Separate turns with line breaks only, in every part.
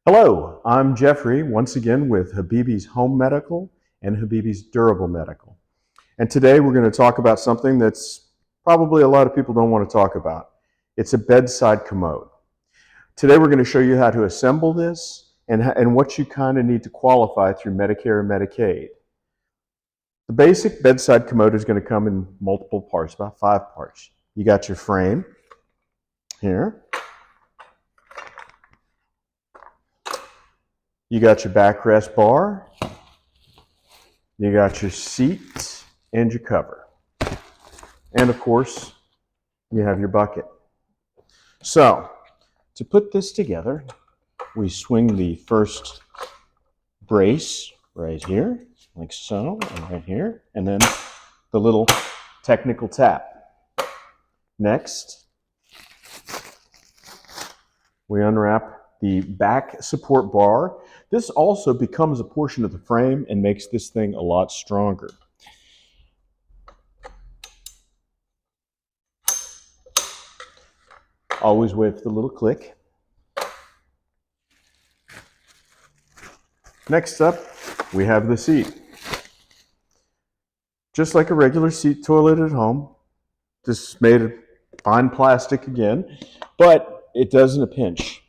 Hello, I'm Jeffrey, once again with Habibi's Home Medical and Habibi's Durable Medical. And today we're going to talk about something that's probably a lot of people don't want to talk about. It's a bedside commode. Today we're going to show you how to assemble this and what you kind of need to qualify through Medicare and Medicaid. The basic bedside commode is going to come in multiple parts, about 5 parts. You got your frame here. You got your backrest bar, you got your seat and your cover. And of course, you have your bucket. So, to put this together, we swing the first brace right here, like so, and right here, and then the little technical tap. Next, we unwrap the back support bar. This also becomes a portion of the frame and makes this thing a lot stronger. Always wait for the little click. Next up, we have the seat. Just like a regular seat toilet at home, this is made of fine plastic again, but it does in a pinch.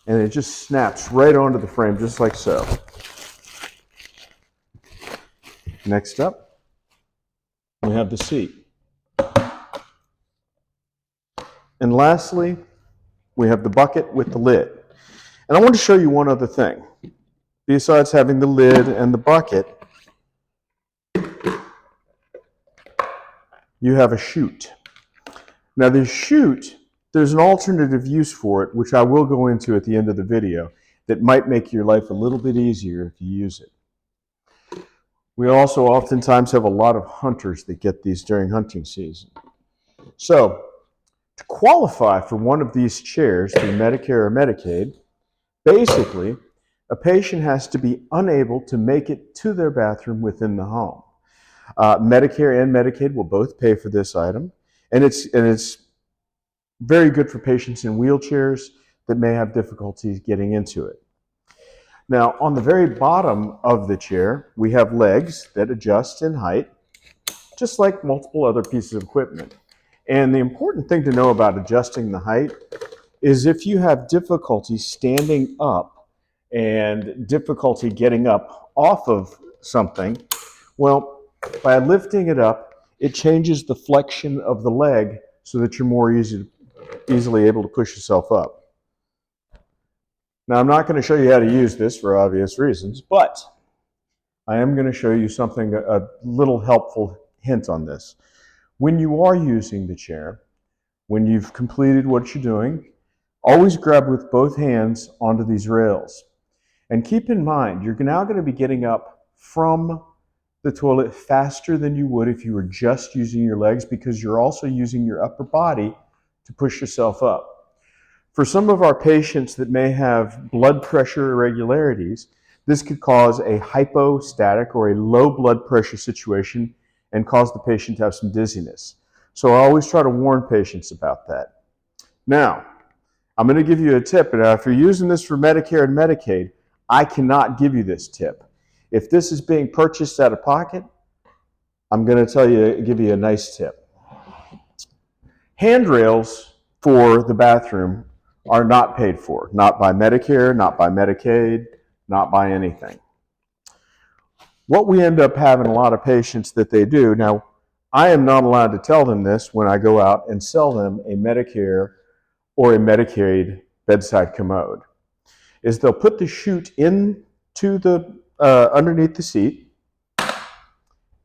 And it just snaps right onto the frame, just like so. Next up, we have the seat. And lastly, we have the bucket with the lid. And I want to show you one other thing. Besides having the lid and the bucket, you have a chute. Now the chute, there's an alternative use for it, which I will go into at the end of the video, that might make your life a little bit easier if you use it. We also oftentimes have a lot of hunters that get these during hunting season. So, to qualify for one of these chairs through Medicare or Medicaid, basically, a patient has to be unable to make it to their bathroom within the home. Medicare and Medicaid will both pay for this item, and it's very good for patients in wheelchairs that may have difficulties getting into it. Now, on the very bottom of the chair, we have legs that adjust in height, just like multiple other pieces of equipment. And the important thing to know about adjusting the height is if you have difficulty standing up and difficulty getting up off of something, well, by lifting it up, it changes the flexion of the leg so that you're more easily able to push yourself up. Now, I'm not going to show you how to use this for obvious reasons, but I am going to show you something, a little helpful hint on this. When you are using the chair, when you've completed what you're doing, always grab with both hands onto these rails. And keep in mind, you're now going to be getting up from the toilet faster than you would if you were just using your legs, because you're also using your upper body to push yourself up. For some of our patients that may have blood pressure irregularities, this could cause a hypostatic or a low blood pressure situation and cause the patient to have some dizziness. So I always try to warn patients about that. Now, I'm going to give you a tip, and if you're using this for Medicare and Medicaid, I cannot give you this tip. If this is being purchased out of pocket, I'm going to give you a nice tip. Handrails for the bathroom are not paid for, not by Medicare, not by Medicaid, not by anything. What we end up having a lot of patients that they do, now I am not allowed to tell them this when I go out and sell them a Medicare or a Medicaid bedside commode, is they'll put the chute into the underneath the seat,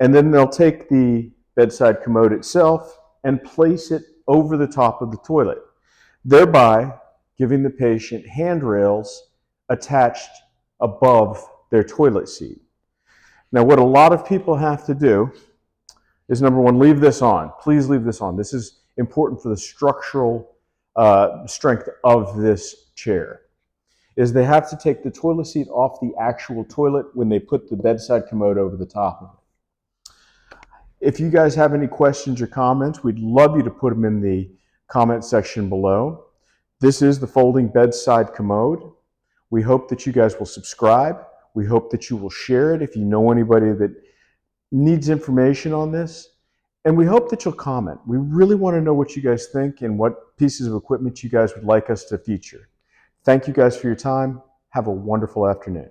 and then they'll take the bedside commode itself and place it over the top of the toilet, thereby giving the patient handrails attached above their toilet seat. Now, what a lot of people have to do is, number one, leave this on. Please leave this on. This is important for the structural strength of this chair. Is they have to take the toilet seat off the actual toilet when they put the bedside commode over the top of it. If you guys have any questions or comments, we'd love you to put them in the comment section below. This is the folding bedside commode. We hope that you guys will subscribe. We hope that you will share it if you know anybody that needs information on this. And we hope that you'll comment. We really want to know what you guys think and what pieces of equipment you guys would like us to feature. Thank you guys for your time. Have a wonderful afternoon.